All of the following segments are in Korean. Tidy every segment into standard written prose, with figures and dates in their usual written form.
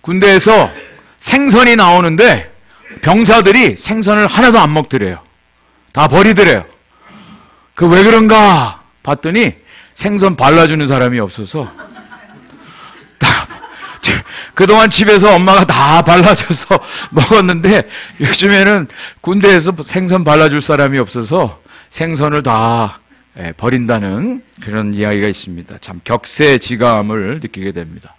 군대에서 생선이 나오는데 병사들이 생선을 하나도 안 먹더래요. 다 버리더래요. 그 왜 그런가 봤더니 생선 발라주는 사람이 없어서 그동안 집에서 엄마가 다 발라줘서 먹었는데 요즘에는 군대에서 생선 발라줄 사람이 없어서 생선을 다 버린다는 그런 이야기가 있습니다. 참 격세지감을 느끼게 됩니다.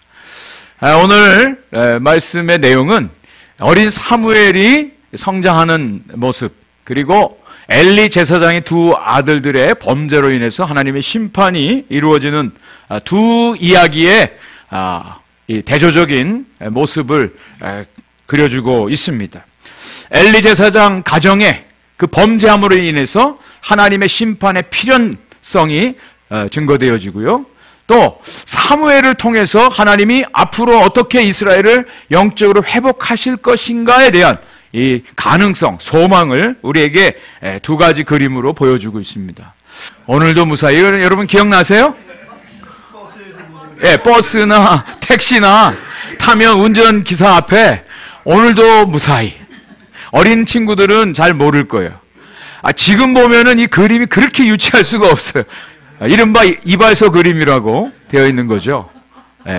오늘 말씀의 내용은 어린 사무엘이 성장하는 모습, 그리고 엘리 제사장의 두 아들들의 범죄로 인해서 하나님의 심판이 이루어지는 두 이야기의 이 대조적인 모습을 그려주고 있습니다. 엘리 제사장 가정의 그 범죄함으로 인해서 하나님의 심판의 필연성이 증거되어지고요. 또 사무엘을 통해서 하나님이 앞으로 어떻게 이스라엘을 영적으로 회복하실 것인가에 대한 이 가능성, 소망을 우리에게 두 가지 그림으로 보여주고 있습니다. 오늘도 무사히, 여러분 기억나세요? 버스나 택시나 타면 운전기사 앞에 오늘도 무사히. 어린 친구들은 잘 모를 거예요. 지금 보면은 이 그림이 그렇게 유치할 수가 없어요. 이른바 이발소 그림이라고 되어 있는 거죠.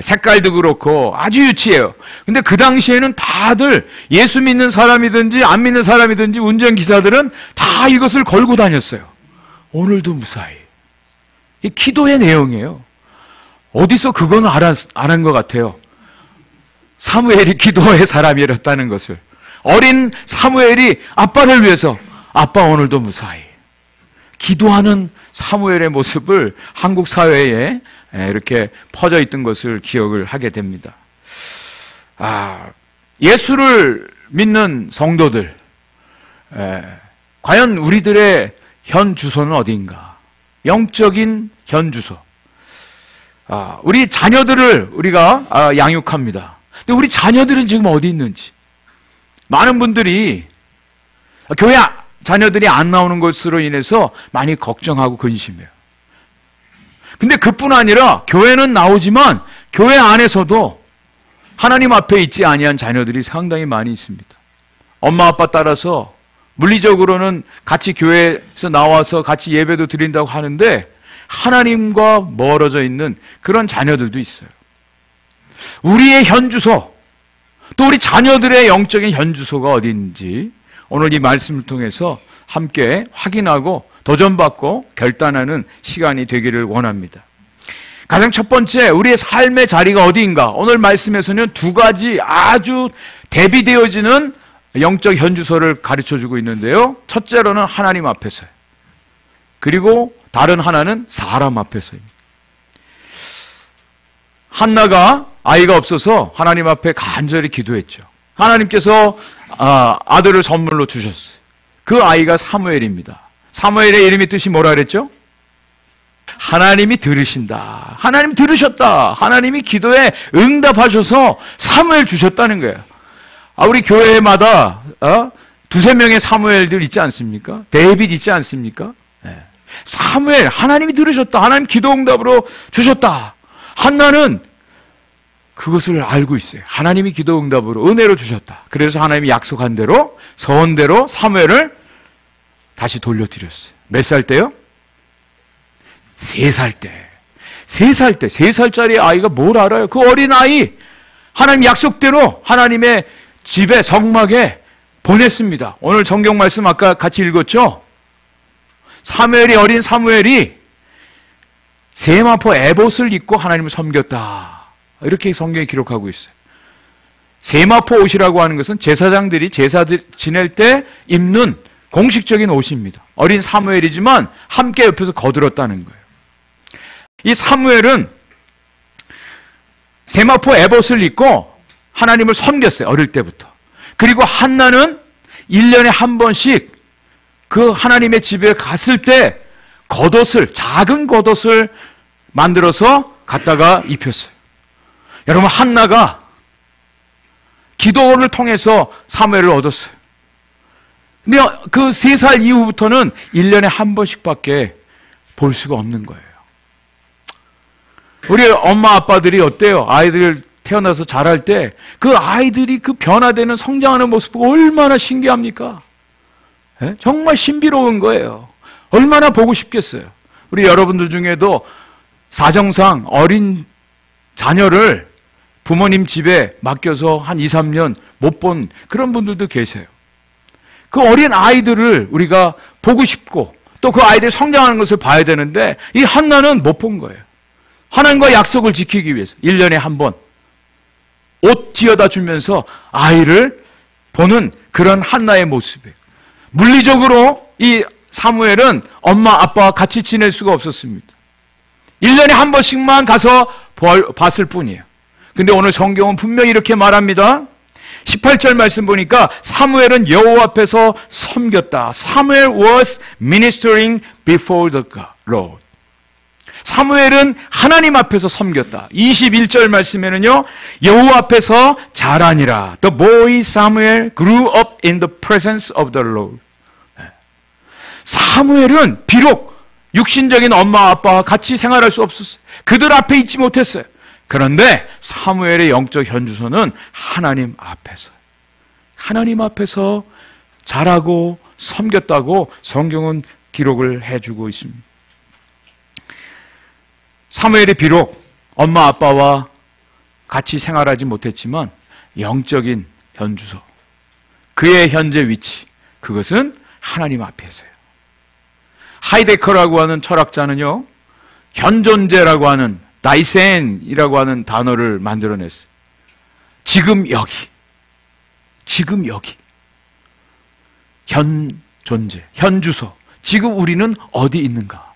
색깔도 그렇고 아주 유치해요. 근데 그 당시에는 다들 예수 믿는 사람이든지 안 믿는 사람이든지 운전기사들은 다 이것을 걸고 다녔어요. 오늘도 무사히. 이 기도의 내용이에요. 어디서 그건 알은 것 같아요. 사무엘이 기도의 사람이었다는 것을. 어린 사무엘이 아빠를 위해서, 아빠 오늘도 무사히. 기도하는 사무엘의 모습을 한국 사회에 이렇게 퍼져 있던 것을 기억을 하게 됩니다. 예수를 믿는 성도들, 과연 우리들의 현 주소는 어디인가? 영적인 현 주소. 우리 자녀들을 우리가 양육합니다. 근데 우리 자녀들은 지금 어디 있는지. 많은 분들이 교회 자녀들이 안 나오는 것으로 인해서 많이 걱정하고 근심해요. 근데 그뿐 아니라 교회는 나오지만 교회 안에서도 하나님 앞에 있지 아니한 자녀들이 상당히 많이 있습니다. 엄마 아빠 따라서 물리적으로는 같이 교회에서 나와서 같이 예배도 드린다고 하는데 하나님과 멀어져 있는 그런 자녀들도 있어요. 우리의 현주소, 또 우리 자녀들의 영적인 현주소가 어딘지 오늘 이 말씀을 통해서 함께 확인하고 도전받고 결단하는 시간이 되기를 원합니다. 가장 첫 번째, 우리의 삶의 자리가 어디인가? 오늘 말씀에서는 두 가지 아주 대비되어지는 영적 현주소를 가르쳐주고 있는데요. 첫째로는 하나님 앞에서요. 그리고 다른 하나는 사람 앞에서입니다. 한나가 아이가 없어서 하나님 앞에 간절히 기도했죠. 하나님께서 아들을 선물로 주셨어요. 그 아이가 사무엘입니다. 사무엘의 이름이 뜻이 뭐라 그랬죠? 하나님이 들으신다. 하나님 들으셨다. 하나님이 기도에 응답하셔서 사무엘 주셨다는 거예요. 우리 교회마다 두세 명의 사무엘들 있지 않습니까? 데이빗 있지 않습니까? 사무엘, 하나님이 들으셨다. 하나님 기도 응답으로 주셨다. 한나는 그것을 알고 있어요. 하나님이 기도 응답으로 은혜로 주셨다. 그래서 하나님이 약속한 대로 서원대로 사무엘을 다시 돌려드렸어요. 몇 살 때요? 3살 때. 3살 때. 3살짜리 아이가 뭘 알아요? 그 어린 아이 하나님 약속대로 하나님의 집에 성막에 보냈습니다. 오늘 성경 말씀 아까 같이 읽었죠? 사무엘이, 어린 사무엘이 세마포 에봇을 입고 하나님을 섬겼다. 이렇게 성경이 기록하고 있어요. 세마포 옷이라고 하는 것은 제사장들이 제사 지낼 때 입는 공식적인 옷입니다. 어린 사무엘이지만 함께 옆에서 거들었다는 거예요. 이 사무엘은 세마포 에봇을 입고 하나님을 섬겼어요. 어릴 때부터. 그리고 한나는 1년에 한 번씩 그 하나님의 집에 갔을 때 겉옷을, 작은 겉옷을 만들어서 갖다가 입혔어요. 여러분, 한나가 기도를 통해서 사무엘을 얻었어요. 근데 그 3살 이후부터는 1년에 한 번씩밖에 볼 수가 없는 거예요. 우리 엄마 아빠들이 어때요? 아이들 태어나서 자랄 때 그 아이들이 그 변화되는 성장하는 모습 보고 얼마나 신기합니까? 예? 정말 신비로운 거예요. 얼마나 보고 싶겠어요. 우리 여러분들 중에도 사정상 어린 자녀를 부모님 집에 맡겨서 한 2, 3년 못 본 그런 분들도 계세요. 그 어린 아이들을 우리가 보고 싶고 또 그 아이들이 성장하는 것을 봐야 되는데 이 한나는 못 본 거예요. 하나님과 약속을 지키기 위해서 1년에 한 번 옷 뒤어다 주면서 아이를 보는 그런 한나의 모습이에요. 물리적으로 이 사무엘은 엄마 아빠와 같이 지낼 수가 없었습니다. 1년에 한 번씩만 가서 봤을 뿐이에요. 근데 오늘 성경은 분명히 이렇게 말합니다. 18절 말씀 보니까 사무엘은 여호와 앞에서 섬겼다. Samuel was ministering before the Lord. 사무엘은 하나님 앞에서 섬겼다. 21절 말씀에는요, 여호와 앞에서 자라니라. The boy Samuel grew up in the presence of the Lord. 사무엘은 비록 육신적인 엄마 아빠와 같이 생활할 수 없었어요. 그들 앞에 있지 못했어요. 그런데 사무엘의 영적 현주소는 하나님 앞에서 자라고 섬겼다고 성경은 기록을 해주고 있습니다. 사무엘이 비록 엄마 아빠와 같이 생활하지 못했지만 영적인 현주소, 그의 현재 위치, 그것은 하나님 앞에서요. 하이데커라고 하는 철학자는요, 현존재라고 하는 다이센이라고 하는 단어를 만들어냈어요. 지금 여기 현존재, 현주소, 지금 우리는 어디 있는가?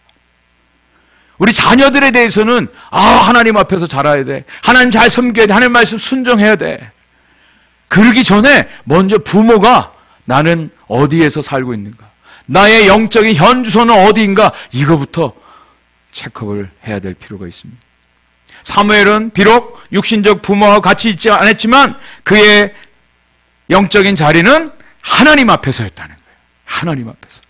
우리 자녀들에 대해서는 하나님 앞에서 자라야 돼, 하나님 잘 섬겨야 돼, 하나님 말씀 순종해야 돼. 그러기 전에 먼저 부모가 나는 어디에서 살고 있는가, 나의 영적인 현주소는 어디인가, 이거부터 체크업을 해야 될 필요가 있습니다. 사무엘은 비록 육신적 부모와 같이 있지 않았지만 그의 영적인 자리는 하나님 앞에서였다는 거예요. 하나님 앞에서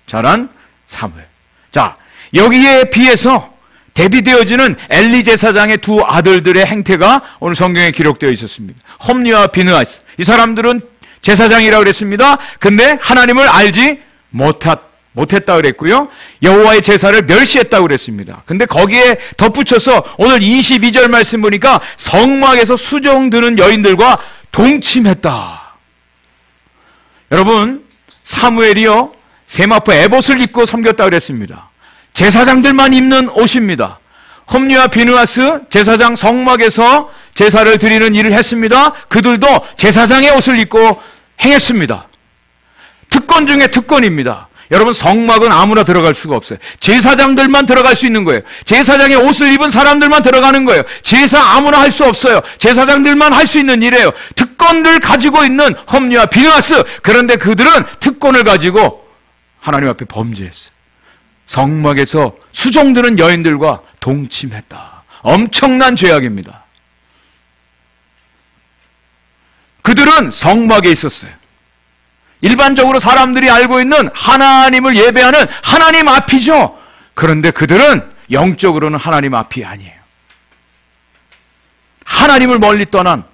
자란 사무엘. 자, 여기에 비해서 대비되어지는 엘리 제사장의 두 아들들의 행태가 오늘 성경에 기록되어 있었습니다. 홈리와 비느하스. 이 사람들은 제사장이라고 그랬습니다. 근데 하나님을 알지 못했다 그랬고요. 여호와의 제사를 멸시했다고 그랬습니다. 근데 거기에 덧붙여서 오늘 22절 말씀 보니까 성막에서 수종 드는 여인들과 동침했다. 여러분, 사무엘이요, 세마포 에봇을 입고 섬겼다고 그랬습니다. 제사장들만 입는 옷입니다. 홈리와 비느하스 제사장 성막에서 제사를 드리는 일을 했습니다. 그들도 제사장의 옷을 입고 행했습니다. 특권 중에 특권입니다. 여러분, 성막은 아무나 들어갈 수가 없어요. 제사장들만 들어갈 수 있는 거예요. 제사장의 옷을 입은 사람들만 들어가는 거예요. 제사 아무나 할 수 없어요. 제사장들만 할 수 있는 일이에요. 특권을 가지고 있는 홈리와 비느하스. 그런데 그들은 특권을 가지고 하나님 앞에 범죄했어요. 성막에서 수종드는 여인들과 동침했다. 엄청난 죄악입니다. 그들은 성막에 있었어요. 일반적으로 사람들이 알고 있는 하나님을 예배하는 하나님 앞이죠. 그런데 그들은 영적으로는 하나님 앞이 아니에요. 하나님을 멀리 떠난,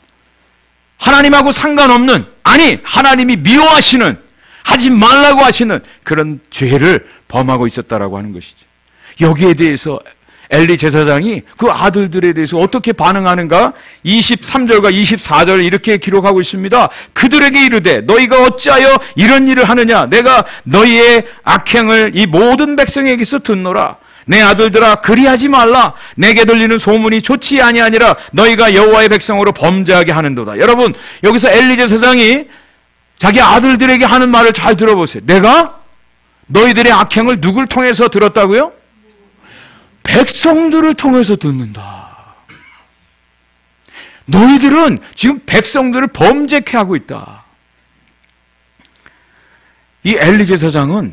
하나님하고 상관없는, 아니 하나님이 미워하시는, 하지 말라고 하시는 그런 죄를 범하고 있었다라고 하는 것이죠. 여기에 대해서 엘리 제사장이 그 아들들에 대해서 어떻게 반응하는가? 23절과 24절을 이렇게 기록하고 있습니다. 그들에게 이르되 너희가 어찌하여 이런 일을 하느냐? 내가 너희의 악행을 이 모든 백성에게서 듣노라. 내 아들들아, 그리하지 말라. 내게 들리는 소문이 좋지 아니하니라. 너희가 여호와의 백성으로 범죄하게 하는도다. 여러분, 여기서 엘리 제사장이 자기 아들들에게 하는 말을 잘 들어보세요. 내가 너희들의 악행을 누굴 통해서 들었다고요? 백성들을 통해서 듣는다. 너희들은 지금 백성들을 범죄케 하고 있다. 이 엘리 제사장은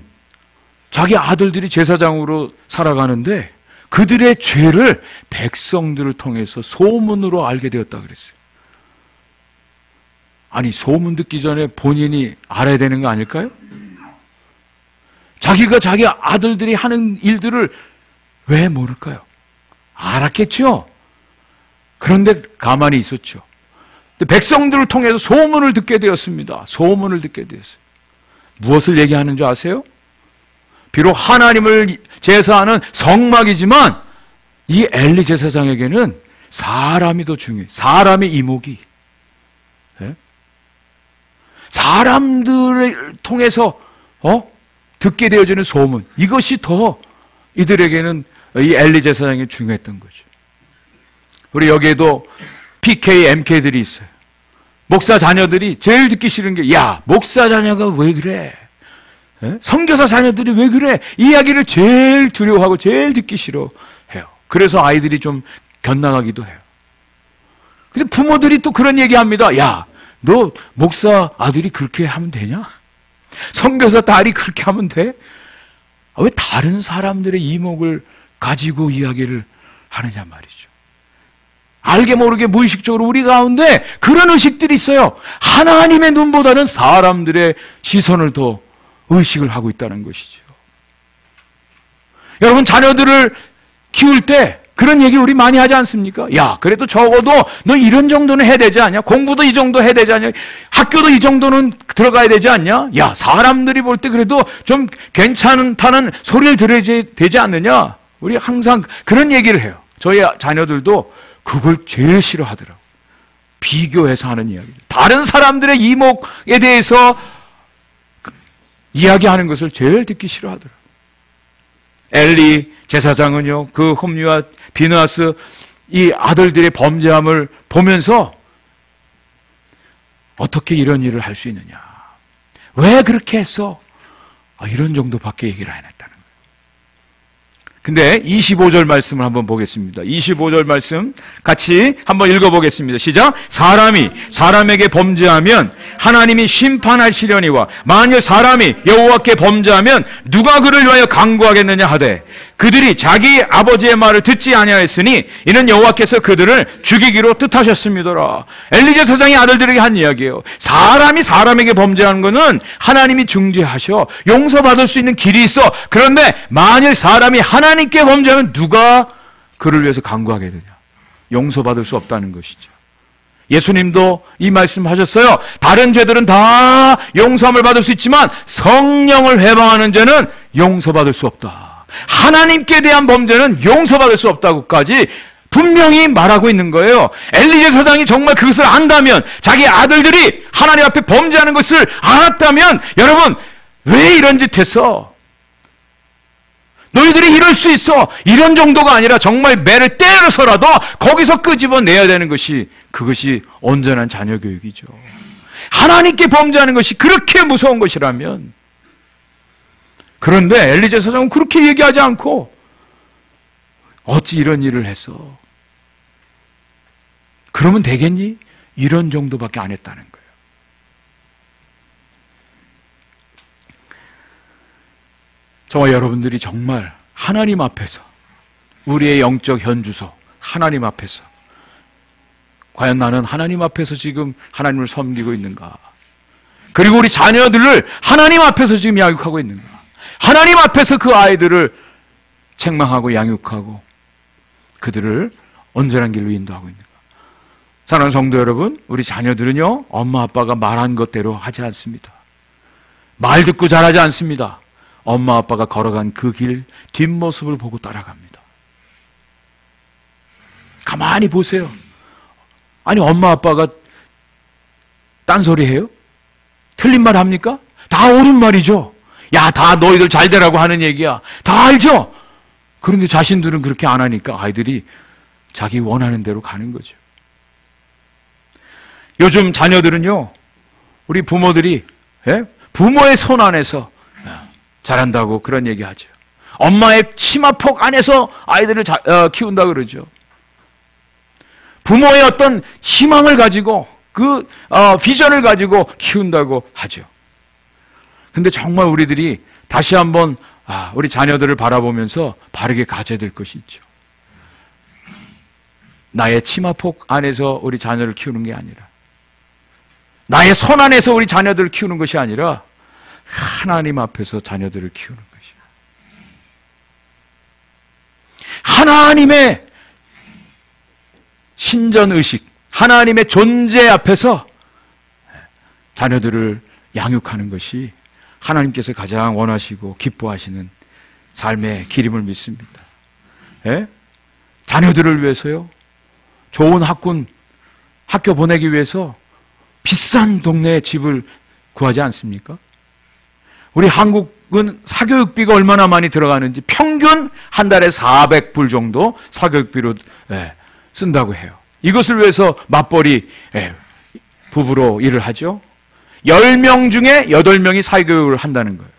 자기 아들들이 제사장으로 살아가는데 그들의 죄를 백성들을 통해서 소문으로 알게 되었다 그랬어요. 아니, 소문 듣기 전에 본인이 알아야 되는 거 아닐까요? 자기가 자기 아들들이 하는 일들을 왜 모를까요? 알았겠죠? 그런데 가만히 있었죠. 백성들을 통해서 소문을 듣게 되었습니다. 소문을 듣게 되었어요. 무엇을 얘기하는 줄 아세요? 비록 하나님을 제사하는 성막이지만 이 엘리 제사장에게는 사람이 더 중요해요. 사람의 이목이. 네? 사람들을 통해서 듣게 되어지는 소문, 이것이 더 이들에게는 이 엘리 제사장이 중요했던 거죠. 우리 여기에도 PK, MK들이 있어요. 목사 자녀들이 제일 듣기 싫은 게, 야, 목사 자녀가 왜 그래? 네? 선교사 자녀들이 왜 그래? 이 이야기를 제일 두려워하고 제일 듣기 싫어해요. 그래서 아이들이 좀 곁나가기도 해요. 그래서 부모들이 또 그런 얘기합니다. 야, 너 목사 아들이 그렇게 하면 되냐? 선교사 딸이 그렇게 하면 돼? 왜 다른 사람들의 이목을 가지고 이야기를 하느냐 말이죠. 알게 모르게 무의식적으로 우리 가운데 그런 의식들이 있어요. 하나님의 눈보다는 사람들의 시선을 더 의식을 하고 있다는 것이죠. 여러분, 자녀들을 키울 때 그런 얘기 우리 많이 하지 않습니까? 야, 그래도 적어도 너 이런 정도는 해야 되지 않냐? 공부도 이 정도 해야 되지 않냐? 학교도 이 정도는 들어가야 되지 않냐? 야, 사람들이 볼 때 그래도 좀 괜찮다는 소리를 들어야 되지 않느냐? 우리 항상 그런 얘기를 해요. 저희 자녀들도 그걸 제일 싫어하더라고요. 비교해서 하는 이야기. 다른 사람들의 이목에 대해서 이야기하는 것을 제일 듣기 싫어하더라고요. 엘리 제사장은요, 그 홈리와 비느하스 이 아들들의 범죄함을 보면서 어떻게 이런 일을 할 수 있느냐? 왜 그렇게 했어? 이런 정도밖에 얘기를 안 했다는 거예요. 근데 25절 말씀을 한번 보겠습니다. 25절 말씀 같이 한번 읽어보겠습니다. 시작. 사람이 사람에게 범죄하면 하나님이 심판하시려니와 만일 사람이 여호와께 범죄하면 누가 그를 위하여 강구하겠느냐 하되 그들이 자기 아버지의 말을 듣지 아니하였으니 이는 여호와께서 그들을 죽이기로 뜻하셨습니다라. 엘리 제사장이 아들들에게 한 이야기예요. 사람이 사람에게 범죄하는 것은 하나님이 중재하셔 용서받을 수 있는 길이 있어. 그런데 만일 사람이 하나님께 범죄하면 누가 그를 위해서 강구하게 되냐? 용서받을 수 없다는 것이죠. 예수님도 이 말씀 하셨어요. 다른 죄들은 다 용서함을 받을 수 있지만 성령을 회방하는 죄는 용서받을 수 없다. 하나님께 대한 범죄는 용서받을 수 없다고까지 분명히 말하고 있는 거예요. 엘리 제사장이 정말 그것을 안다면, 자기 아들들이 하나님 앞에 범죄하는 것을 알았다면, 여러분 왜 이런 짓 했어? 너희들이 이럴 수 있어. 이런 정도가 아니라 정말 매를 때려서라도 거기서 끄집어내야 되는 것이, 그것이 온전한 자녀 교육이죠. 하나님께 범죄하는 것이 그렇게 무서운 것이라면. 그런데 엘리 제사장은 그렇게 얘기하지 않고 어찌 이런 일을 했어? 그러면 되겠니? 이런 정도밖에 안 했다는 거예요. 저와 여러분들이 정말 하나님 앞에서, 우리의 영적 현주소 하나님 앞에서, 과연 나는 하나님 앞에서 지금 하나님을 섬기고 있는가? 그리고 우리 자녀들을 하나님 앞에서 지금 양육하고 있는가? 하나님 앞에서 그 아이들을 책망하고 양육하고 그들을 온전한 길로 인도하고 있는가? 사랑하는 성도 여러분, 우리 자녀들은요, 엄마 아빠가 말한 것대로 하지 않습니다. 말 듣고 자라지 않습니다. 엄마 아빠가 걸어간 그 길 뒷모습을 보고 따라갑니다. 가만히 보세요. 아니, 엄마 아빠가 딴소리 해요? 틀린 말 합니까? 다 옳은 말이죠. 야, 다 너희들 잘 되라고 하는 얘기야. 다 알죠? 그런데 자신들은 그렇게 안 하니까 아이들이 자기 원하는 대로 가는 거죠. 요즘 자녀들은요, 우리 부모들이 부모의 손 안에서 자란다고 그런 얘기 하죠. 엄마의 치마폭 안에서 아이들을 키운다 그러죠. 부모의 어떤 희망을 가지고 그 비전을 가지고 키운다고 하죠. 근데 정말 우리들이 다시 한번 우리 자녀들을 바라보면서 바르게 가져야 될 것이 있죠. 나의 치마폭 안에서 우리 자녀를 키우는 게 아니라, 나의 손 안에서 우리 자녀들을 키우는 것이 아니라 하나님 앞에서 자녀들을 키우는 것이야. 하나님의 신전의식, 하나님의 존재 앞에서 자녀들을 양육하는 것이 하나님께서 가장 원하시고 기뻐하시는 삶의 길임을 믿습니다. 예? 자녀들을 위해서요, 좋은 학교 보내기 위해서 비싼 동네에 집을 구하지 않습니까? 우리 한국은 사교육비가 얼마나 많이 들어가는지 평균 한 달에 400불 정도 사교육비로 쓴다고 해요. 이것을 위해서 맞벌이 부부로 일을 하죠. 10명 중에 8명이 사교육을 한다는 거예요.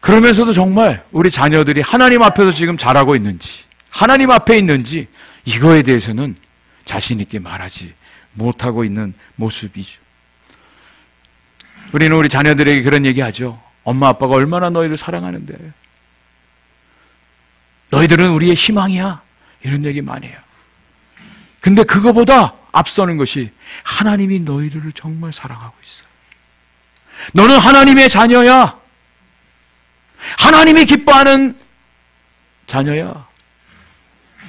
그러면서도 정말 우리 자녀들이 하나님 앞에서 지금 잘하고 있는지, 하나님 앞에 있는지 이거에 대해서는 자신 있게 말하지 못하고 있는 모습이죠. 우리는 우리 자녀들에게 그런 얘기하죠. 엄마 아빠가 얼마나 너희를 사랑하는데, 너희들은 우리의 희망이야, 이런 얘기 많이 해요. 근데 그거보다 앞서는 것이 하나님이 너희들을 정말 사랑하고 있어. 너는 하나님의 자녀야. 하나님이 기뻐하는 자녀야.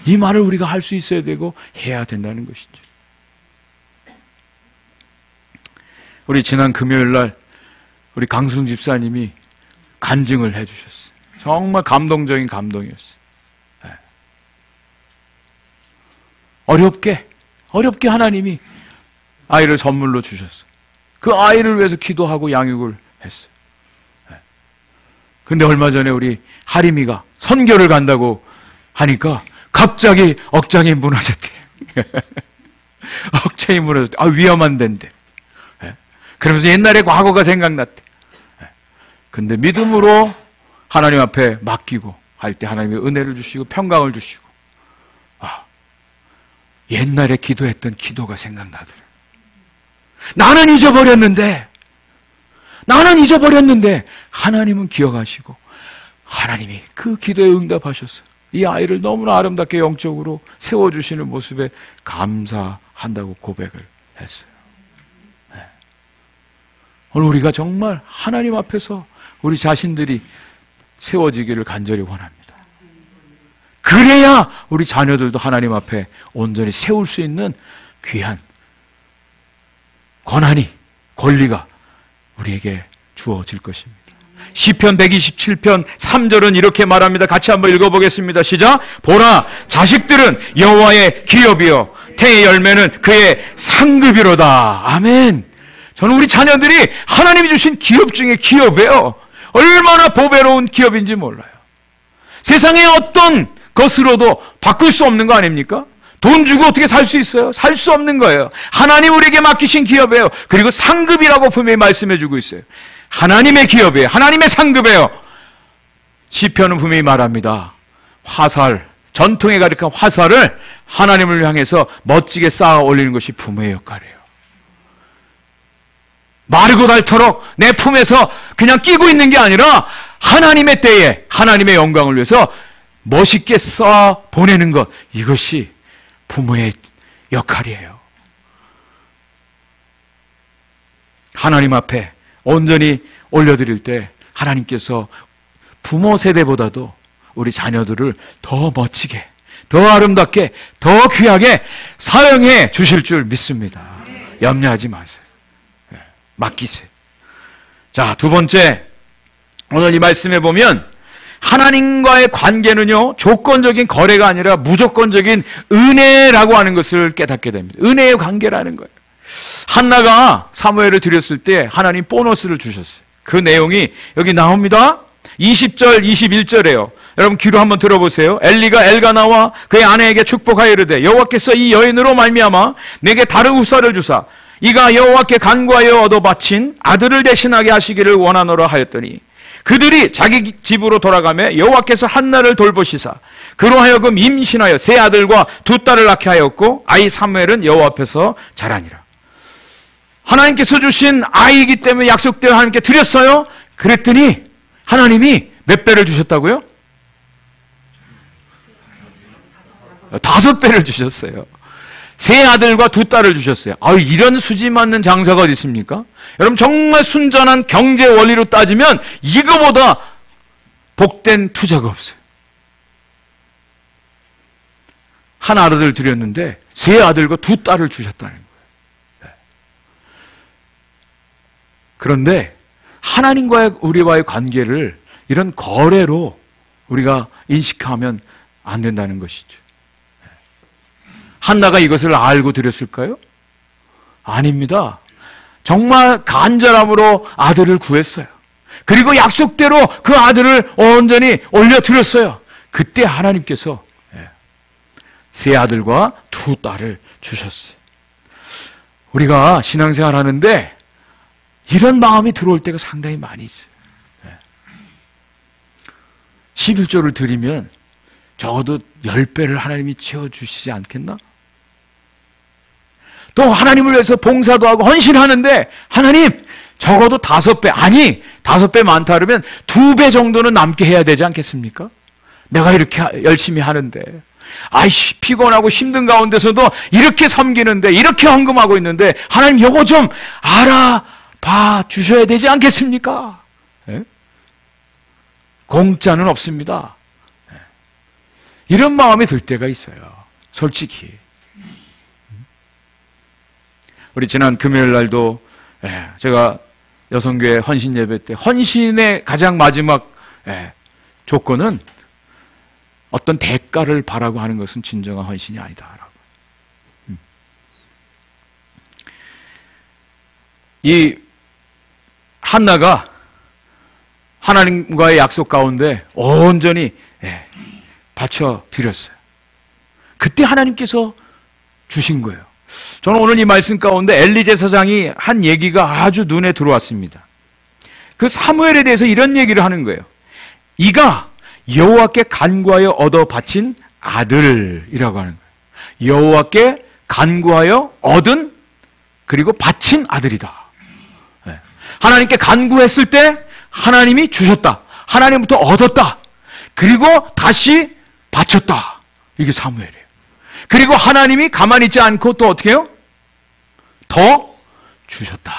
이 말을 우리가 할 수 있어야 되고 해야 된다는 것이죠. 우리 지난 금요일 날 우리 강승 집사님이 간증을 해주셨어요. 정말 감동적인 감동이었어요. 어렵게 하나님이 아이를 선물로 주셨어요. 그 아이를 위해서 기도하고 양육을 했어요. 근데 얼마 전에 우리 하림이가 선교를 간다고 하니까 갑자기 억장이 무너졌대요. 억장이 무너졌대. 위험한 데인데. 그러면서 옛날의 과거가 생각났대. 근데 믿음으로 하나님 앞에 맡기고 할 때 하나님의 은혜를 주시고 평강을 주시고, 옛날에 기도했던 기도가 생각나더라고요. 나는 잊어버렸는데 하나님은 기억하시고 하나님이 그 기도에 응답하셨어요. 이 아이를 너무나 아름답게 영적으로 세워주시는 모습에 감사한다고 고백을 했어요. 오늘 우리가 정말 하나님 앞에서 우리 자신들이 세워지기를 간절히 원합니다. 그래야 우리 자녀들도 하나님 앞에 온전히 세울 수 있는 귀한 권리가 우리에게 주어질 것입니다. 시편 127편 3절은 이렇게 말합니다. 같이 한번 읽어보겠습니다. 시작. 보라, 자식들은 여호와의 기업이요 태의 열매는 그의 상급이로다. 아멘. 저는 우리 자녀들이 하나님이 주신 기업 중에 기업이에요. 얼마나 보배로운 기업인지 몰라요. 세상에 어떤 것으로도 바꿀 수 없는 거 아닙니까? 돈 주고 어떻게 살 수 있어요? 살 수 없는 거예요. 하나님 우리에게 맡기신 기업이에요. 그리고 상급이라고 분명히 말씀해 주고 있어요. 하나님의 기업이에요. 하나님의 상급이에요. 시편은 분명히 말합니다. 화살, 전통에 가득한 화살을 하나님을 향해서 멋지게 쌓아 올리는 것이 부모의 역할이에요. 마르고 닳도록 내 품에서 그냥 끼고 있는 게 아니라 하나님의 때에 하나님의 영광을 위해서 멋있게 쌓아 보내는 것, 이것이 부모의 역할이에요. 하나님 앞에 온전히 올려드릴 때 하나님께서 부모 세대보다도 우리 자녀들을 더 멋지게, 더 아름답게, 더 귀하게 사용해 주실 줄 믿습니다. 염려하지 마세요. 맡기세요. 자, 두 번째, 오늘 이 말씀에 보면 하나님과의 관계는요, 조건적인 거래가 아니라 무조건적인 은혜라고 하는 것을 깨닫게 됩니다. 은혜의 관계라는 거예요. 한나가 사무엘을 드렸을 때 하나님 보너스를 주셨어요. 그 내용이 여기 나옵니다. 20절, 21절에요. 여러분 귀로 한번 들어보세요. 엘리가 엘가나와 그의 아내에게 축복하여 이르되 여호와께서 이 여인으로 말미암아 내게 다른 후사를 주사 이가 여호와께 간구하여 얻어 바친 아들을 대신하게 하시기를 원하노라 하였더니 그들이 자기 집으로 돌아가며 여호와께서 한나를 돌보시사 그로 하여금 임신하여 세 아들과 두 딸을 낳게 하였고 아이 사무엘은 여호와 앞에서 자라니라. 하나님께서 주신 아이이기 때문에 약속대로 하나님께 드렸어요. 그랬더니 하나님이 몇 배를 주셨다고요? 5배를 주셨어요. 세 아들과 두 딸을 주셨어요. 이런 수지 맞는 장사가 어디 있습니까? 여러분 정말 순전한 경제 원리로 따지면 이거보다 복된 투자가 없어요. 한 아들을 드렸는데 세 아들과 두 딸을 주셨다는 거예요. 그런데 하나님과의 우리와의 관계를 이런 거래로 우리가 인식하면 안 된다는 것이죠. 한나가 이것을 알고 드렸을까요? 아닙니다. 정말 간절함으로 아들을 구했어요. 그리고 약속대로 그 아들을 온전히 올려드렸어요. 그때 하나님께서 세 아들과 두 딸을 주셨어요. 우리가 신앙생활 하는데 이런 마음이 들어올 때가 상당히 많이 있어요. 11조를 드리면 적어도 10배를 하나님이 채워주시지 않겠나? 또 하나님을 위해서 봉사도 하고 헌신하는데 하나님 적어도 5배, 아니 5배 많다 그러면 2배 정도는 남게 해야 되지 않겠습니까? 내가 이렇게 열심히 하는데 아이씨 피곤하고 힘든 가운데서도 이렇게 섬기는데 이렇게 헌금하고 있는데 하나님 요거 좀 알아봐 주셔야 되지 않겠습니까? 예? 공짜는 없습니다. 예. 이런 마음이 들 때가 있어요. 솔직히. 우리 지난 금요일 날도 제가 여성교회 헌신 예배 때 헌신의 가장 마지막 조건은 어떤 대가를 바라고 하는 것은 진정한 헌신이 아니다라고. 이 한나가 하나님과의 약속 가운데 온전히 바쳐 드렸어요. 그때 하나님께서 주신 거예요. 저는 오늘 이 말씀 가운데 엘리 제사장이 한 얘기가 아주 눈에 들어왔습니다. 그 사무엘에 대해서 이런 얘기를 하는 거예요. 이가 여호와께 간구하여 얻어 바친 아들이라고 하는 거예요. 여호와께 간구하여 얻은 그리고 바친 아들이다. 하나님께 간구했을 때 하나님이 주셨다. 하나님부터 얻었다. 그리고 다시 바쳤다. 이게 사무엘이에요. 그리고 하나님이 가만히 있지 않고 또 어떻게 해요? 더 주셨다.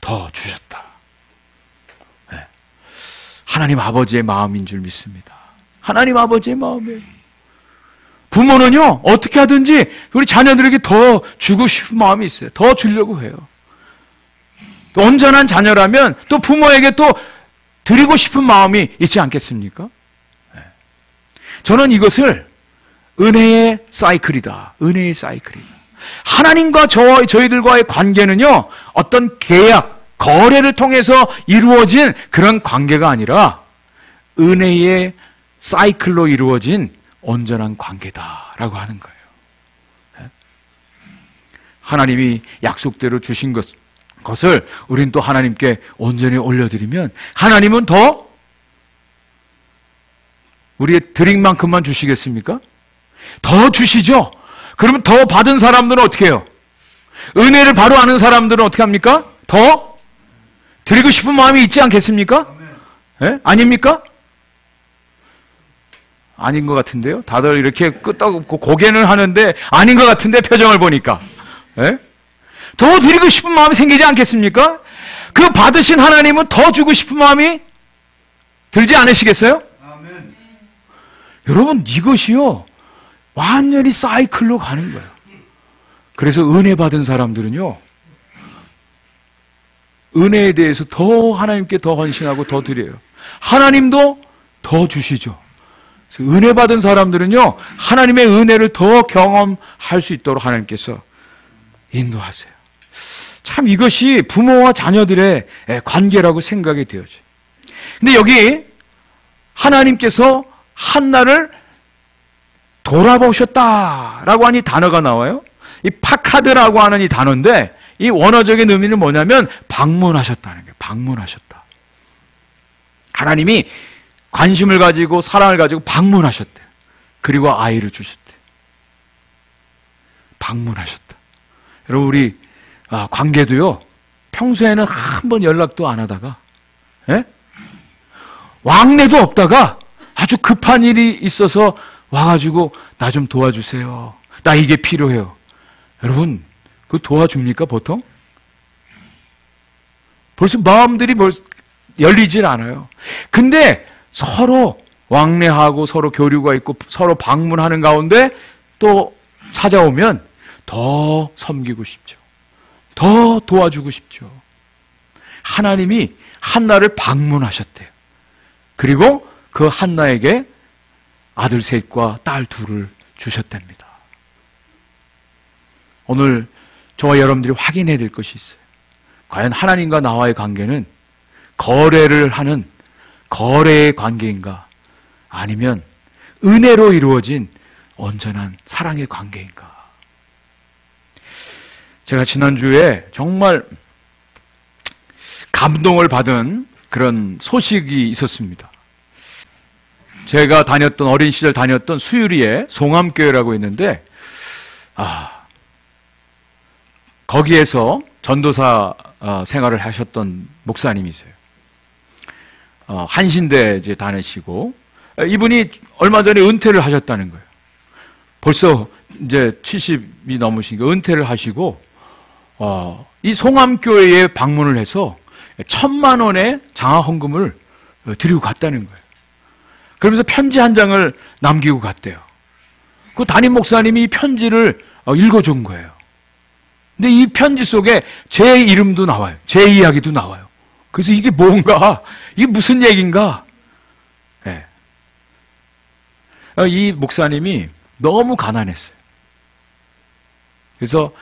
더 주셨다. 네. 하나님 아버지의 마음인 줄 믿습니다. 하나님 아버지의 마음이에요. 부모는요, 어떻게 하든지 우리 자녀들에게 더 주고 싶은 마음이 있어요. 더 주려고 해요. 또 온전한 자녀라면 또 부모에게 또 드리고 싶은 마음이 있지 않겠습니까? 네. 저는 이것을 은혜의 사이클이다. 은혜의 사이클이다. 하나님과 저희들과의 관계는요, 어떤 계약, 거래를 통해서 이루어진 그런 관계가 아니라 은혜의 사이클로 이루어진 온전한 관계다라고 하는 거예요. 하나님이 약속대로 주신 것을 우린 또 하나님께 온전히 올려드리면 하나님은 더 우리의 드릴 만큼만 주시겠습니까? 더 주시죠? 그러면 더 받은 사람들은 어떻게 해요? 은혜를 바로 아는 사람들은 어떻게 합니까? 더 드리고 싶은 마음이 있지 않겠습니까? 네? 아닙니까? 아닌 것 같은데요? 다들 이렇게 끄떡없고 고개는 하는데 아닌 것 같은데 표정을 보니까. 네? 더 드리고 싶은 마음이 생기지 않겠습니까? 그 받으신 하나님은 더 주고 싶은 마음이 들지 않으시겠어요? 아멘. 여러분 이것이요 완전히 사이클로 가는 거예요. 그래서 은혜 받은 사람들은요 은혜에 대해서 더 하나님께 더 헌신하고 더 드려요. 하나님도 더 주시죠. 그래서 은혜 받은 사람들은요 하나님의 은혜를 더 경험할 수 있도록 하나님께서 인도하세요. 참 이것이 부모와 자녀들의 관계라고 생각이 되어져요. 근데 여기 하나님께서 한나를 돌아보셨다라고 하는 이 단어가 나와요. 이 파카드라고 하는 이 단어인데 이 원어적인 의미는 뭐냐면 방문하셨다는 거예요. 방문하셨다. 하나님이 관심을 가지고 사랑을 가지고 방문하셨대. 그리고 아이를 주셨대. 방문하셨다. 여러분 우리 관계도요 평소에는 한 번 연락도 안 하다가 왕래도 없다가 아주 급한 일이 있어서 와가지고 나 좀 도와주세요. 나 이게 필요해요. 여러분 그거 도와줍니까 보통? 벌써 마음들이 열리질 않아요. 근데 서로 왕래하고 서로 교류가 있고 서로 방문하는 가운데 또 찾아오면 더 섬기고 싶죠. 더 도와주고 싶죠. 하나님이 한나를 방문하셨대요. 그리고 그 한나에게 아들 셋과 딸 둘을 주셨답니다. 오늘 저와 여러분들이 확인해야 될 것이 있어요. 과연 하나님과 나와의 관계는 거래를 하는 거래의 관계인가? 아니면 은혜로 이루어진 온전한 사랑의 관계인가? 제가 지난주에 정말 감동을 받은 그런 소식이 있었습니다. 제가 어린 시절 다녔던 수유리에 송암교회라고 있는데, 거기에서 전도사 생활을 하셨던 목사님이세요. 한신대 이제 다니시고, 이분이 얼마 전에 은퇴를 하셨다는 거예요. 벌써 이제 70이 넘으시니까 은퇴를 하시고, 이 송암교회에 방문을 해서 1,000만 원의 장학헌금을 드리고 갔다는 거예요. 그러면서 편지 한 장을 남기고 갔대요. 그 담임 목사님이 이 편지를 읽어준 거예요. 근데 이 편지 속에 제 이름도 나와요. 제 이야기도 나와요. 그래서 이게 뭔가, 이게 무슨 얘기인가? 네. 이 목사님이 너무 가난했어요. 그래서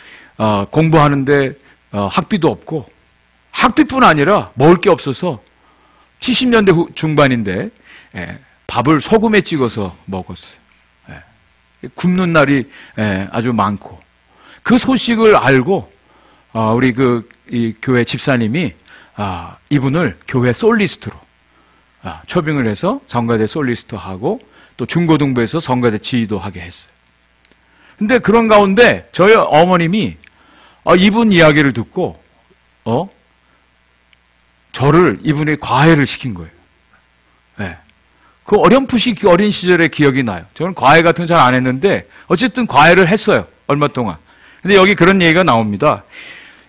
공부하는데 학비도 없고, 학비뿐 아니라 먹을 게 없어서 70년대 중반인데 밥을 소금에 찍어서 먹었어요. 굶는 날이 아주 많고, 그 소식을 알고 우리 이 교회 집사님이 이분을 교회 솔리스트로 초빙을 해서 성가대 솔리스트 하고, 또 중고등부에서 성가대 지휘도 하게 했어요. 근데 그런 가운데 저희 어머님이 이분 이야기를 듣고 저를 이분의 과외를 시킨 거예요. 그 어렴풋이 어린 시절의 기억이 나요. 저는 과외 같은 거 잘 안 했는데 어쨌든 과외를 했어요. 얼마 동안. 근데 여기 그런 얘기가 나옵니다.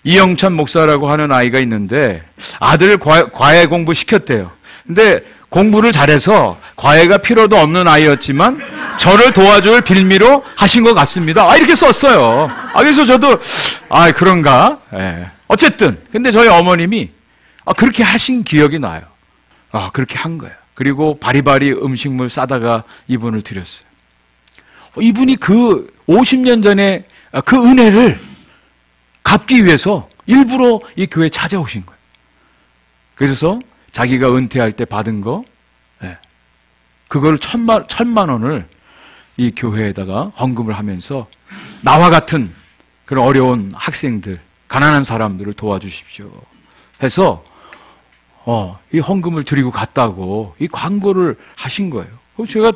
이영찬 목사라고 하는 아이가 있는데 아들을 과외 공부 시켰대요. 근데 공부를 잘해서 과외가 필요도 없는 아이였지만 저를 도와줄 빌미로 하신 것 같습니다. 이렇게 썼어요. 그래서 저도 그런가? 어쨌든 근데 저희 어머님이 그렇게 하신 기억이 나요. 그렇게 한 거예요. 그리고 바리바리 음식물 싸다가 이분을 드렸어요. 이분이 그 50년 전에 그 은혜를 갚기 위해서 일부러 이 교회에 찾아오신 거예요. 그래서 자기가 은퇴할 때 받은 거, 그걸 1,000만 원을 이 교회에다가 헌금을 하면서 나와 같은 그런 어려운 학생들, 가난한 사람들을 도와주십시오 해서 이 헌금을 드리고 갔다고 이 광고를 하신 거예요. 그래서 제가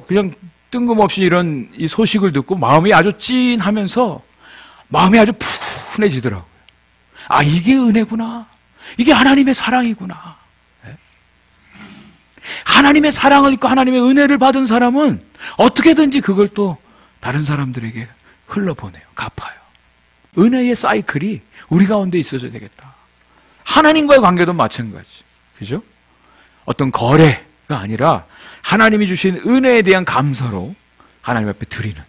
그냥 뜬금없이 이런 이 소식을 듣고 마음이 아주 찐하면서 마음이 아주 푸근해지더라고요. 이게 은혜구나. 이게 하나님의 사랑이구나. 하나님의 사랑을 입고 하나님의 은혜를 받은 사람은 어떻게든지 그걸 또 다른 사람들에게 흘러보내요. 갚아요. 은혜의 사이클이 우리 가운데 있어줘야 되겠다. 하나님과의 관계도 마찬가지. 그죠? 어떤 거래가 아니라 하나님이 주신 은혜에 대한 감사로 하나님 앞에 드리는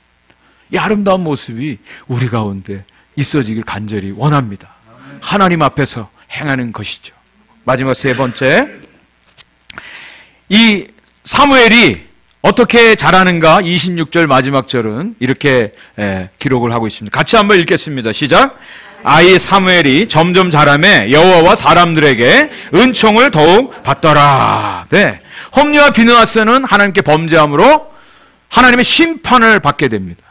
이 아름다운 모습이 우리 가운데 있어지길 간절히 원합니다. 하나님 앞에서 행하는 것이죠. 마지막 세 번째, 이 사무엘이 어떻게 자라는가 26절 마지막 절은 이렇게 기록을 하고 있습니다. 같이 한번 읽겠습니다. 시작. 아이 사무엘이 점점 자라매 여호와와 사람들에게 은총을 더욱 받더라. 홈리와 비느하스는 하나님께 범죄함으로 하나님의 심판을 받게 됩니다.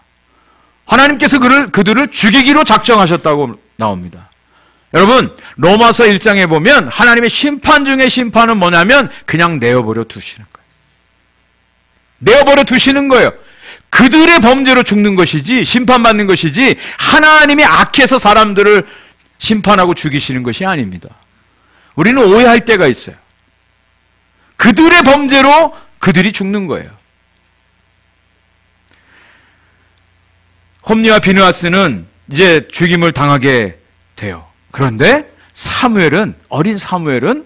하나님께서 그들을 죽이기로 작정하셨다고 나옵니다. 여러분, 로마서 1장에 보면 하나님의 심판 중에 심판은 뭐냐면 그냥 내어버려 두시는 거예요. 내어버려 두시는 거예요. 그들의 범죄로 죽는 것이지, 심판받는 것이지, 하나님이 악해서 사람들을 심판하고 죽이시는 것이 아닙니다. 우리는 오해할 때가 있어요. 그들의 범죄로 그들이 죽는 거예요. 홈리와 비느하스는 이제 죽임을 당하게 돼요. 그런데 어린 사무엘은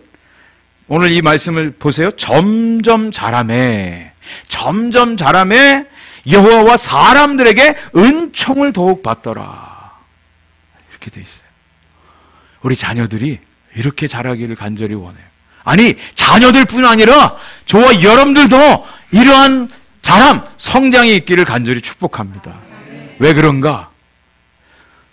오늘 이 말씀을 보세요. 점점 자라매 여호와와 사람들에게 은총을 더욱 받더라. 이렇게 돼 있어요. 우리 자녀들이 이렇게 자라기를 간절히 원해요. 아니, 자녀들뿐 아니라 저와 여러분들도 이러한 자람, 성장이 있기를 간절히 축복합니다. 왜 그런가?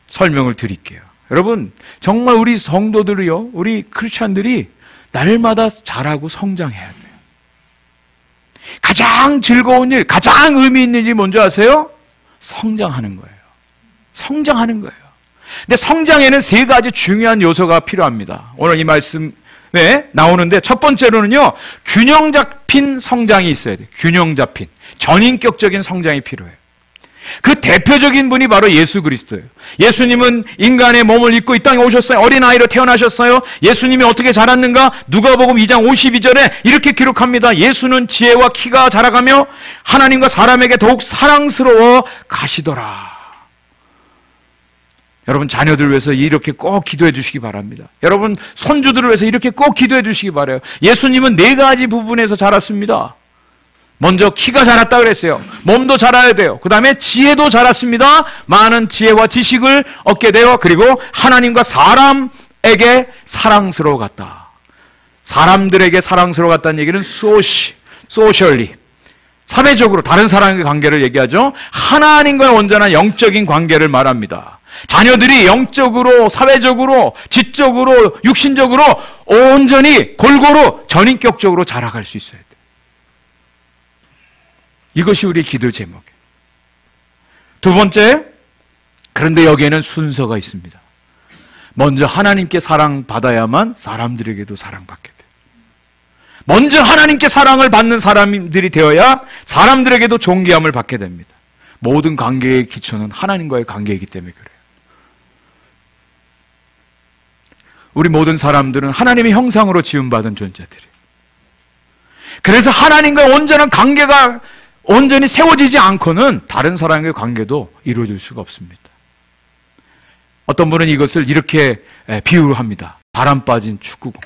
설명을 드릴게요. 여러분, 정말 우리 성도들이요, 우리 크리스찬들이 날마다 자라고 성장해야 돼요. 가장 즐거운 일, 가장 의미 있는 일이 뭔지 아세요? 성장하는 거예요. 성장하는 거예요. 근데 성장에는 세 가지 중요한 요소가 필요합니다. 오늘 이 말씀에 나오는데 첫 번째로는요, 균형 잡힌 성장이 있어야 돼요. 균형 잡힌 전인격적인 성장이 필요해요. 그 대표적인 분이 바로 예수 그리스도예요. 예수님은 인간의 몸을 입고 이 땅에 오셨어요. 어린아이로 태어나셨어요. 예수님이 어떻게 자랐는가? 누가복음 2장 52절에 이렇게 기록합니다. 예수는 지혜와 키가 자라가며 하나님과 사람에게 더욱 사랑스러워 가시더라. 여러분, 자녀들 위해서 이렇게 꼭 기도해 주시기 바랍니다. 여러분, 손주들을 위해서 이렇게 꼭 기도해 주시기 바라요. 예수님은 네 가지 부분에서 자랐습니다. 먼저 키가 자랐다 그랬어요. 몸도 자라야 돼요. 그 다음에 지혜도 자랐습니다. 많은 지혜와 지식을 얻게 돼요. 그리고 하나님과 사람에게 사랑스러워갔다. 사람들에게 사랑스러워갔다는 얘기는 소셜리, 사회적으로 다른 사람의 관계를 얘기하죠. 하나님과의 온전한 영적인 관계를 말합니다. 자녀들이 영적으로, 사회적으로, 지적으로, 육신적으로 온전히 골고루 전인격적으로 자라갈 수 있어야 돼요. 이것이 우리의 기도 제목이에요. 두 번째, 그런데 여기에는 순서가 있습니다. 먼저 하나님께 사랑받아야만 사람들에게도 사랑받게 돼요. 먼저 하나님께 사랑을 받는 사람들이 되어야 사람들에게도 존귀함을 받게 됩니다. 모든 관계의 기초는 하나님과의 관계이기 때문에 그래요. 우리 모든 사람들은 하나님의 형상으로 지음받은 존재들이에요. 그래서 하나님과의 온전한 관계가 온전히 세워지지 않고는 다른 사람과의 관계도 이루어질 수가 없습니다. 어떤 분은 이것을 이렇게 비유를 합니다. 바람 빠진 축구공.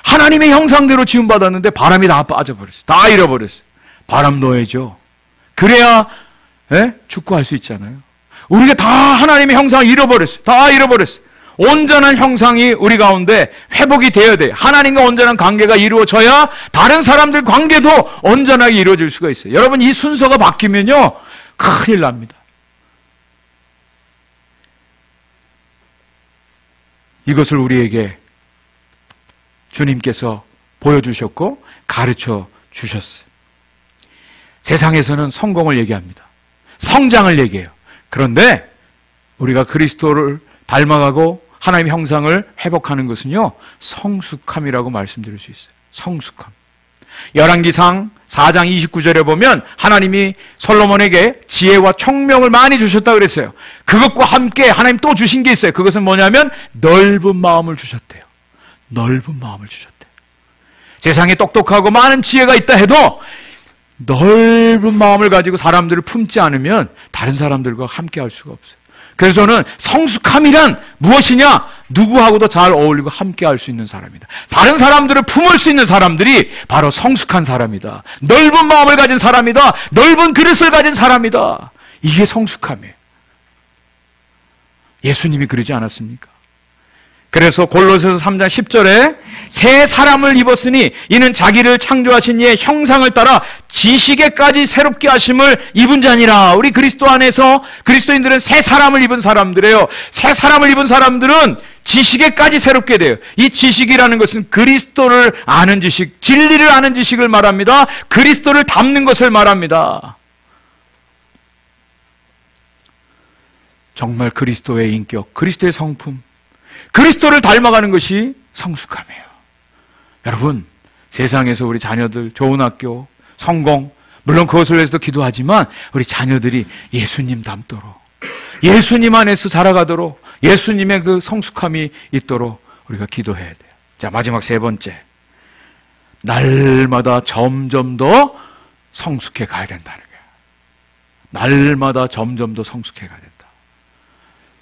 하나님의 형상대로 지음받았는데 바람이 다 빠져버렸어요. 다 잃어버렸어요. 바람 넣어야죠. 그래야 축구할 수 있잖아요. 우리가 다 하나님의 형상을 잃어버렸어요. 다 잃어버렸어요. 온전한 형상이 우리 가운데 회복이 되어야 돼요. 하나님과 온전한 관계가 이루어져야 다른 사람들 관계도 온전하게 이루어질 수가 있어요. 여러분, 이 순서가 바뀌면요, 큰일 납니다. 이것을 우리에게 주님께서 보여주셨고 가르쳐 주셨어요. 세상에서는 성공을 얘기합니다. 성장을 얘기해요. 그런데 우리가 그리스도를 닮아가고 하나님의 형상을 회복하는 것은요, 성숙함이라고 말씀드릴 수 있어요. 성숙함. 열왕기상 4장 29절에 보면 하나님이 솔로몬에게 지혜와 총명을 많이 주셨다고 그랬어요. 그것과 함께 하나님 또 주신 게 있어요. 그것은 뭐냐면 넓은 마음을 주셨대요. 넓은 마음을 주셨대요. 세상에 똑똑하고 많은 지혜가 있다 해도 넓은 마음을 가지고 사람들을 품지 않으면 다른 사람들과 함께 할 수가 없어요. 그래서 저는 성숙함이란 무엇이냐? 누구하고도 잘 어울리고 함께 할 수 있는 사람이다. 다른 사람들을 품을 수 있는 사람들이 바로 성숙한 사람이다. 넓은 마음을 가진 사람이다. 넓은 그릇을 가진 사람이다. 이게 성숙함이에요. 예수님이 그러지 않았습니까? 그래서 골로새서 3장 10절에 새 사람을 입었으니 이는 자기를 창조하신 이의 형상을 따라 지식에까지 새롭게 하심을 입은 자니라. 우리 그리스도 안에서 그리스도인들은 새 사람을 입은 사람들이에요. 새 사람을 입은 사람들은 지식에까지 새롭게 돼요. 이 지식이라는 것은 그리스도를 아는 지식, 진리를 아는 지식을 말합니다. 그리스도를 닮는 것을 말합니다. 정말 그리스도의 인격, 그리스도의 성품, 그리스도를 닮아가는 것이 성숙함이에요. 여러분, 세상에서 우리 자녀들 좋은 학교, 성공, 물론 그것을 위해서도 기도하지만 우리 자녀들이 예수님 닮도록, 예수님 안에서 자라가도록, 예수님의 그 성숙함이 있도록 우리가 기도해야 돼요. 자, 마지막 세 번째, 날마다 점점 더 성숙해 가야 된다는 거예요. 날마다 점점 더 성숙해 가야 된다.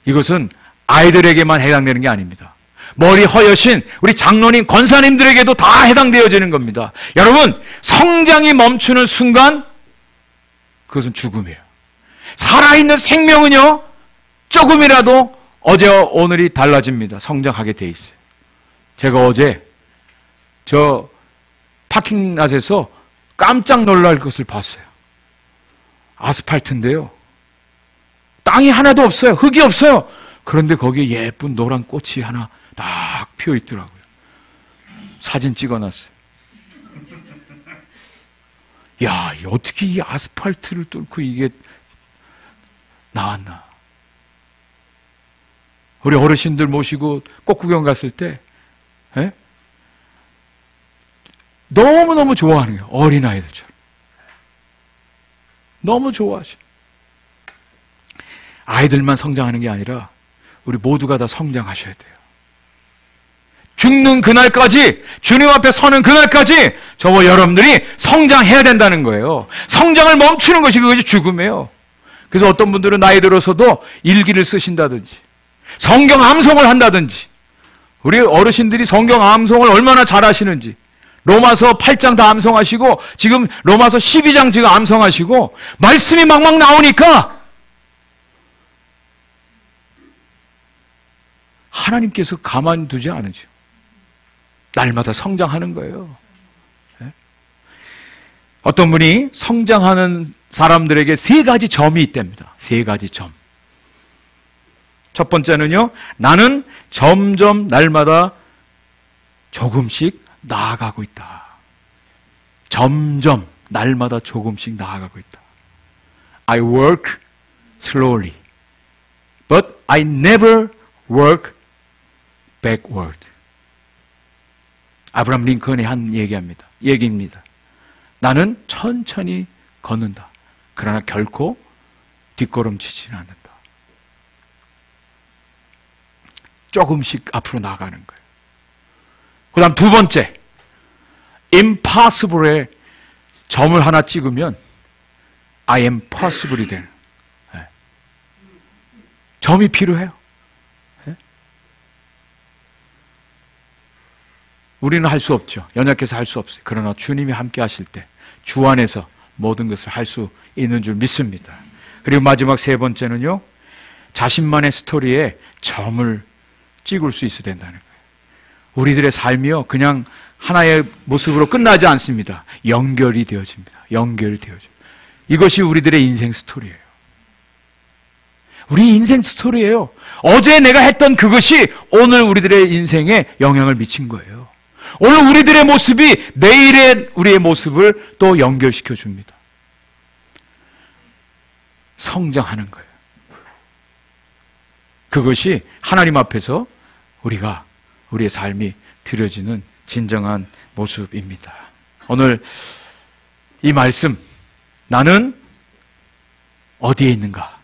이것은 아이들에게만 해당되는 게 아닙니다. 머리 허여신 우리 장로님, 권사님들에게도 다 해당되어지는 겁니다. 여러분, 성장이 멈추는 순간 그것은 죽음이에요. 살아있는 생명은요, 조금이라도 어제와 오늘이 달라집니다. 성장하게 돼 있어요. 제가 어제 저 파킹랏에서 깜짝 놀랄 것을 봤어요. 아스팔트인데요, 땅이 하나도 없어요. 흙이 없어요. 그런데 거기에 예쁜 노란 꽃이 하나 딱 피어 있더라고요. 사진 찍어놨어요. 야, 어떻게 이 아스팔트를 뚫고 이게 나왔나. 우리 어르신들 모시고 꽃구경 갔을 때 너무너무 좋아하는 거예요. 어린아이들처럼. 너무 좋아하셔. 아이들만 성장하는 게 아니라 우리 모두가 다 성장하셔야 돼요. 죽는 그날까지, 주님 앞에 서는 그날까지 저와 여러분들이 성장해야 된다는 거예요. 성장을 멈추는 것이 그것이 죽음이에요. 그래서 어떤 분들은 나이 들어서도 일기를 쓰신다든지 성경 암송을 한다든지, 우리 어르신들이 성경 암송을 얼마나 잘하시는지, 로마서 8장 다 암송하시고 지금 로마서 12장 지금 암송하시고 말씀이 막막 나오니까 하나님께서 가만두지 않으죠. 날마다 성장하는 거예요. 어떤 분이 성장하는 사람들에게 3가지 점이 있답니다. 3가지 점. 첫 번째는요, 나는 점점 날마다 조금씩 나아가고 있다. 점점 날마다 조금씩 나아가고 있다. I work slowly, but I never work backward. 아브라함 링컨이 한 얘기입니다. 나는 천천히 걷는다. 그러나 결코 뒷걸음치지는 않는다. 조금씩 앞으로 나가는 거예요. 그 다음 2번째, impossible에 점을 하나 찍으면 I am possible이 되는, 점이 필요해요. 우리는 할 수 없죠. 연약해서 할 수 없어요. 그러나 주님이 함께 하실 때 주 안에서 모든 것을 할 수 있는 줄 믿습니다. 그리고 마지막 3번째는요, 자신만의 스토리에 점을 찍을 수 있어야 된다는 거예요. 우리들의 삶이요, 그냥 하나의 모습으로 끝나지 않습니다. 연결이 되어집니다. 연결이 되어집니다. 이것이 우리들의 인생 스토리예요. 우리 인생 스토리예요. 어제 내가 했던 그것이 오늘 우리들의 인생에 영향을 미친 거예요. 오늘 우리들의 모습이 내일의 우리의 모습을 또 연결시켜 줍니다. 성장하는 거예요. 그것이 하나님 앞에서 우리의 삶이 드려지는 진정한 모습입니다. 오늘 이 말씀, 나는 어디에 있는가?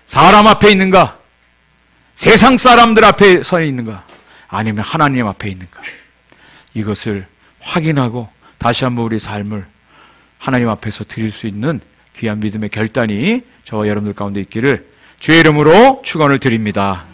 사람 앞에 있는가? 세상 사람들 앞에 서 있는가? 아니면 하나님 앞에 있는가? 이것을 확인하고 다시 한번 우리 삶을 하나님 앞에서 드릴 수 있는 귀한 믿음의 결단이 저와 여러분들 가운데 있기를 주의 이름으로 축원을 드립니다.